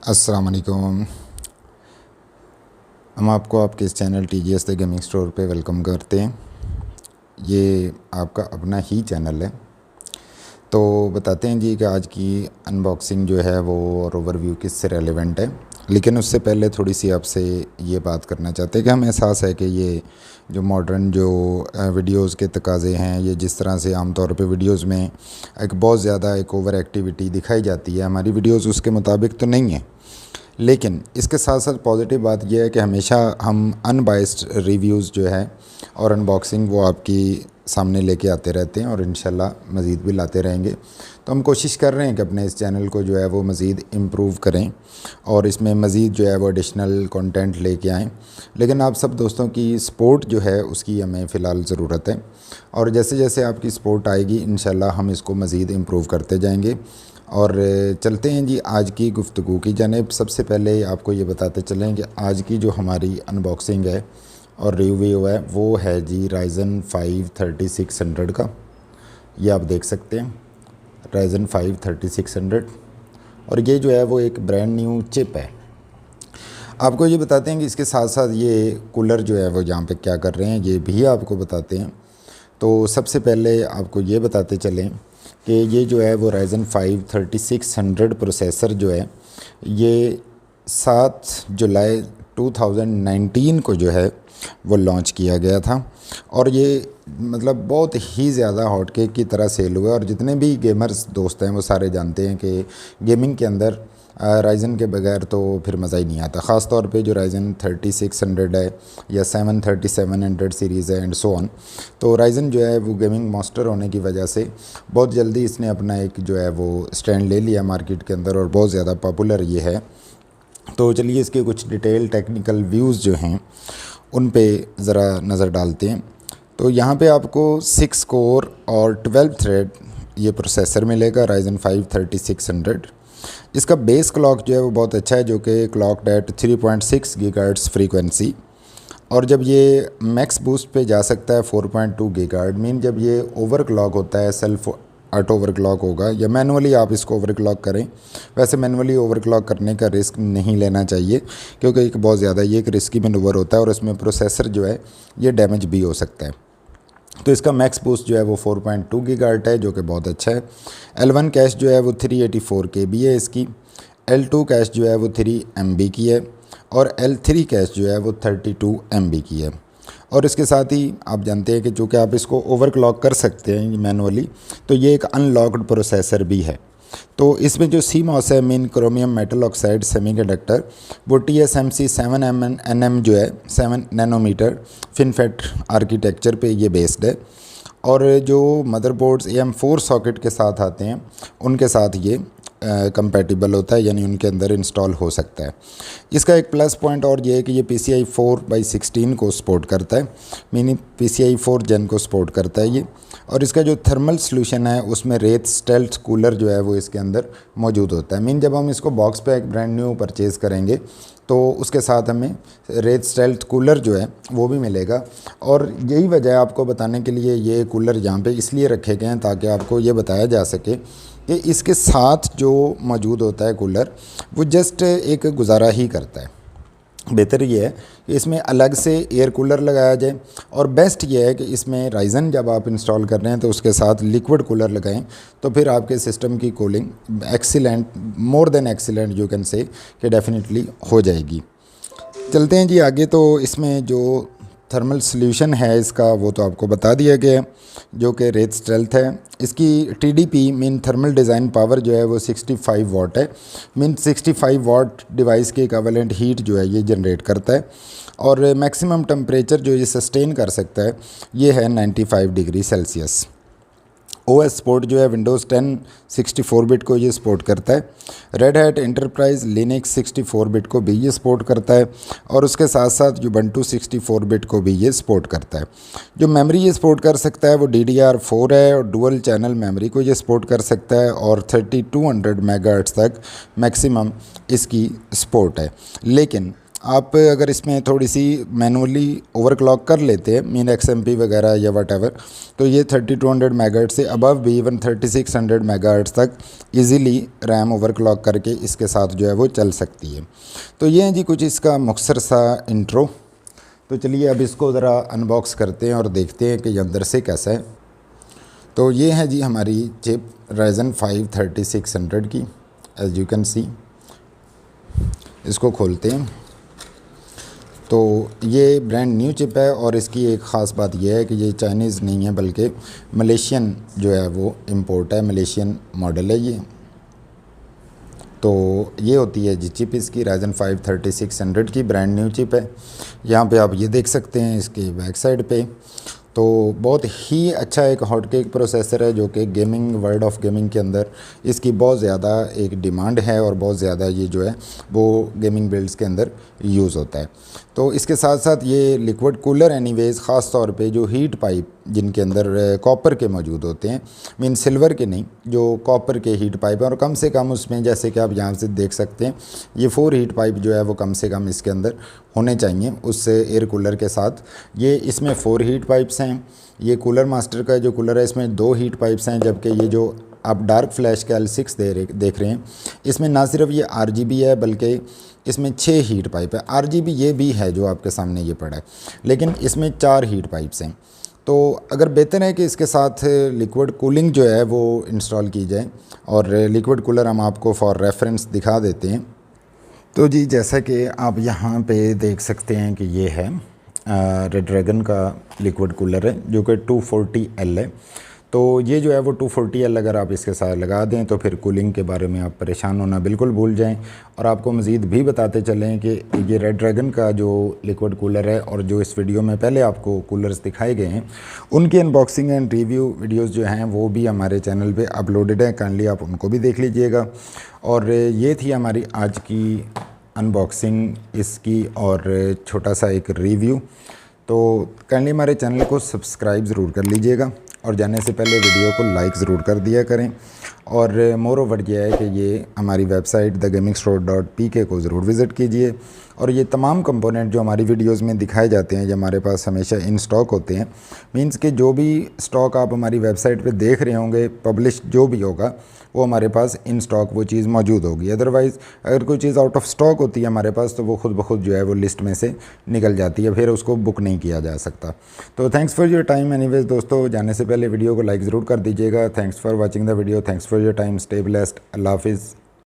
अस्सलाम वालेकुम। हम आपको आपके इस channel TGS the gaming store पे वेलकम करते हैं। ये आपका अपना ही चैनल है। तो बताते हैं जी कि आज की अनबॉक्सिंग जो है वो और ओवरव्यू किससे रेलेवेंट है। लेकिन उससे पहले थोड़ी सी आपसे ये बात करना चाहते हैं कि हमें एहसास है कि ये जो मॉडर्न जो वीडियोस के तकाज़े हैं, ये जिस तरह से आम तौर पे वीडियोस में एक बहुत ज़्यादा एक ओवर एक्टिविटी दिखाई जाती है, हमारी वीडियोस उसके मुताबिक तो नहीं है। लेकिन इसके साथ साथ पॉजिटिव बात यह है कि हमेशा हम अनबाइस्ड रिव्यूज़ जो है और अनबॉक्सिंग वो आपकी सामने लेके आते रहते हैं और इंशाल्लाह मज़ीद भी लाते रहेंगे। तो हम कोशिश कर रहे हैं कि अपने इस चैनल को जो है वो मज़ीद इम्प्रूव करें और इसमें मज़ीद जो है वो एडिशनल कंटेंट लेके आएँ। लेकिन आप सब दोस्तों की सपोर्ट जो है उसकी हमें फ़िलहाल ज़रूरत है और जैसे जैसे आपकी सपोर्ट आएगी इंशाल्लाह हम इसको मज़ीद इम्प्रूव करते जाएंगे। और चलते हैं जी आज की गुफ्तगू की जानिब। सबसे पहले आपको ये बताते चलें कि आज की जो हमारी अनबॉक्सिंग है और रिव्यू है वो है जी Ryzen 5 3600 का। ये आप देख सकते हैं Ryzen 5 3600 और ये जो है वो एक ब्रांड न्यू चिप है। आपको ये बताते हैं कि इसके साथ साथ ये कूलर जो है वो यहाँ पे क्या कर रहे हैं ये भी आपको बताते हैं। तो सबसे पहले आपको ये बताते चलें कि ये जो है वो Ryzen 5 3600 प्रोसेसर जो है ये 7 जुलाई 2019 को जो है वो लॉन्च किया गया था और ये मतलब बहुत ही ज़्यादा हॉट केक की तरह सेल हुआ और जितने भी गेमर्स दोस्त हैं वो सारे जानते हैं कि गेमिंग के अंदर राइज़न के बगैर तो फिर मज़ा ही नहीं आता। ख़ास तौर पे जो Ryzen 3600 है या 3700 सीरीज़ है एंड सो ऑन। तो Ryzen जो है वो गेमिंग मास्टर होने की वजह से बहुत जल्दी इसने अपना एक जो है वो स्टैंड ले लिया मार्केट के अंदर और बहुत ज़्यादा पॉपुलर ये है। तो चलिए इसके कुछ डिटेल टेक्निकल व्यूज़ जो हैं उन पे ज़रा नज़र डालते हैं। तो यहाँ पे आपको 6 कोर और 12 थ्रेड ये प्रोसेसर मिलेगा Ryzen 5 3600। इसका बेस क्लॉक जो है वो बहुत अच्छा है जो कि क्लॉक्ड एट 3.6 गीगाहर्ट्ज़ फ्रीक्वेंसी और जब ये मैक्स बूस्ट पे जा सकता है 4.2 गीगाहर्ट्ज़। मीन जब ये ओवर क्लॉक होता है सेल्फ ऑटो ओवर क्लॉक होगा या मैनुअली आप इसको ओवर क्लॉक करें। वैसे मैनुअली ओवर क्लॉक करने का रिस्क नहीं लेना चाहिए क्योंकि एक बहुत ज़्यादा ये एक रिस्की मैनूवर होता है और इसमें प्रोसेसर जो है ये डैमेज भी हो सकता है। तो इसका मैक्स बूस्ट जो है वो 4.2 गीगाहर्ट्ज़ है जो कि बहुत अच्छा है। L1 कैश जो है वो 384 KB है इसकी। L2 कैश जो है वो 3 MB की है और L3 कैश जो है वो 32 MB की है। और इसके साथ ही आप जानते हैं कि चूँकि आप इसको ओवरक्लॉक कर सकते हैं मैनुअली तो ये एक अनलॉक्ड प्रोसेसर भी है। तो इसमें जो CMOS है mean chromium metal oxide semiconductor वो TSMC 7nm जो है 7 नैनोमीटर फिनफेट आर्किटेक्चर पे ये बेस्ड है और जो मदरबोर्ड्स AM4 सॉकेट के साथ आते हैं उनके साथ ये कंपैटिबल होता है यानी उनके अंदर इंस्टॉल हो सकता है। इसका एक प्लस पॉइंट और ये है कि ये PCI 4/16 को सपोर्ट करता है, मीनिंग PCI 4 जेन को सपोर्ट करता है ये। और इसका जो थर्मल सॉल्यूशन है उसमें रेत स्टेल्थ कूलर जो है वो इसके अंदर मौजूद होता है। मीन जब हम इसको बॉक्स पे एक ब्रांड न्यू परचेज़ करेंगे तो उसके साथ हमें रेत स्टेल्थ कूलर जो है वो भी मिलेगा और यही वजह है आपको बताने के लिए ये कूलर यहाँ पे इसलिए रखे गए हैं ताकि आपको ये बताया जा सके कि इसके साथ जो मौजूद होता है कूलर वो जस्ट एक गुजारा ही करता है। बेहतर ये है कि इसमें अलग से एयर कूलर लगाया जाए और बेस्ट ये है कि इसमें Ryzen जब आप इंस्टॉल कर रहे हैं तो उसके साथ लिक्विड कूलर लगाएं तो फिर आपके सिस्टम की cooling excellent, more than excellent you can say कि डेफिनेटली हो जाएगी। चलते हैं जी आगे। तो इसमें जो थर्मल सॉल्यूशन है इसका वो तो आपको बता दिया गया है जो कि रेत स्टेल्थ है। इसकी TDP mean thermal design power जो है वो 65 वाट है। मीन 65 वाट डिवाइस के इक्विवेलेंट हीट जो है ये जनरेट करता है और मैक्सिमम टेम्परेचर जो ये सस्टेन कर सकता है ये है 95 डिग्री सेल्सियस। OS सपोर्ट जो है विंडोज़ 10 64 बिट को ये सपोर्ट करता है। Red hat enterprise Linux 64 bit को भी ये सपोर्ट करता है और उसके साथ साथ Ubuntu 64 बिट को भी ये सपोर्ट करता है। जो मेमोरी ये सपोर्ट कर सकता है वो DDR4 है और डुअल चैनल मेमोरी को ये सपोर्ट कर सकता है और 3200 मेगाहर्ट्ज़ तक मैक्सिमम इसकी सपोर्ट है। लेकिन आप अगर इसमें थोड़ी सी मैनुअली ओवरक्लॉक कर लेते हैं मीन XMP वगैरह या वट तो ये 3200 मेगाहर्ट्ज़ से अबव भी इवन 3600 मेगाहर्ट्ज़ तक इजीली रैम ओवरक्लॉक करके इसके साथ जो है वो चल सकती है। तो ये है जी कुछ इसका मुख्तसर सा इंट्रो। तो चलिए अब इसको ज़रा अनबॉक्स करते हैं और देखते हैं कि ये अंदर से कैसा है। तो ये है जी हमारी चिप Ryzen 5 3600 की, एज यू कैन सी। इसको खोलते हैं तो ये ब्रांड न्यू चिप है और इसकी एक ख़ास बात यह है कि ये चाइनीज़ नहीं है बल्कि मलेशियन जो है वो इंपोर्ट है, मलेशियन मॉडल है ये। तो ये होती है जी चिप इसकी Ryzen 5 3600 की ब्रांड न्यू चिप है। यहाँ पे आप ये देख सकते हैं इसके बैक साइड पे। तो बहुत ही अच्छा एक हॉटकेक प्रोसेसर है जो कि गेमिंग वर्ल्ड ऑफ गेमिंग के अंदर इसकी बहुत ज़्यादा एक डिमांड है और बहुत ज़्यादा ये जो है वो गेमिंग बिल्ड्स के अंदर यूज़ होता है। तो इसके साथ साथ ये लिक्विड कूलर एनीवेज़ ख़ास तौर पे जो हीट पाइप जिनके अंदर कॉपर के मौजूद होते हैं, मीन सिल्वर के नहीं, जो कॉपर के हीट पाइप हैं और कम से कम उसमें जैसे कि आप यहाँ से देख सकते हैं ये 4 हीट पाइप जो है वो कम से कम इसके अंदर होने चाहिए उस एयर कूलर के साथ। ये इसमें 4 हीट पाइप्स हैं। ये कूलर मास्टर का जो कूलर है इसमें 2 हीट पाइप्स हैं, जबकि ये जो आप डार्क फ्लैश का L6 देख रहे हैं इसमें ना सिर्फ ये RGB है बल्कि इसमें 6 हीट पाइप है। RGB ये भी है जो आपके सामने ये पड़ा है, लेकिन इसमें 4 हीट पाइप्स हैं। तो अगर बेहतर है कि इसके साथ लिक्विड कूलिंग जो है वो इंस्टॉल की जाए, और लिक्विड कूलर हम आपको फॉर रेफरेंस दिखा देते हैं। तो जी जैसा कि आप यहाँ पे देख सकते हैं कि ये है रेड ड्रैगन का लिक्विड कूलर है जो कि 240L है। तो ये जो है वो 240L अगर आप इसके साथ लगा दें तो फिर कूलिंग के बारे में आप परेशान होना बिल्कुल भूल जाएं। और आपको मज़ीद भी बताते चलें कि ये रेड ड्रैगन का जो लिक्विड कूलर है और जो इस वीडियो में पहले आपको कूलर्स दिखाए गए हैं उनकी अनबॉक्सिंग एंड रिव्यू वीडियोज़ जो हैं वो भी हमारे चैनल पर अपलोडेड हैं, काइंडली आप उनको भी देख लीजिएगा। और ये थी हमारी आज की अनबॉक्सिंग इसकी और छोटा सा एक रिव्यू। तो काइंडली हमारे चैनल को सब्सक्राइब ज़रूर कर लीजिएगा और जाने से पहले वीडियो को लाइक ज़रूर कर दिया करें। और मोर ओवर यह है कि ये हमारी वेबसाइट thegamingstore.pk को ज़रूर विज़िट कीजिए। और ये तमाम कंपोनेंट जो हमारी वीडियोस में दिखाए जाते हैं ये हमारे पास हमेशा इन स्टॉक होते हैं। मींस कि जो भी स्टॉक आप हमारी वेबसाइट पे देख रहे होंगे पब्लिश जो भी होगा वो हमारे पास इन स्टॉक वो चीज़ मौजूद होगी। अदरवाइज़ अगर कोई चीज़ आउट ऑफ स्टॉक होती है हमारे पास तो वो खुद ब खुद जो है वो लिस्ट में से निकल जाती है, फिर उसको बुक नहीं किया जा सकता। तो thanks for your time anyways दोस्तों, जाने से पहले वीडियो को लाइक ज़रूर कर दीजिएगा। Thanks for watching the video, thanks for your time, stay blessed, अल्लाह हाफिज़।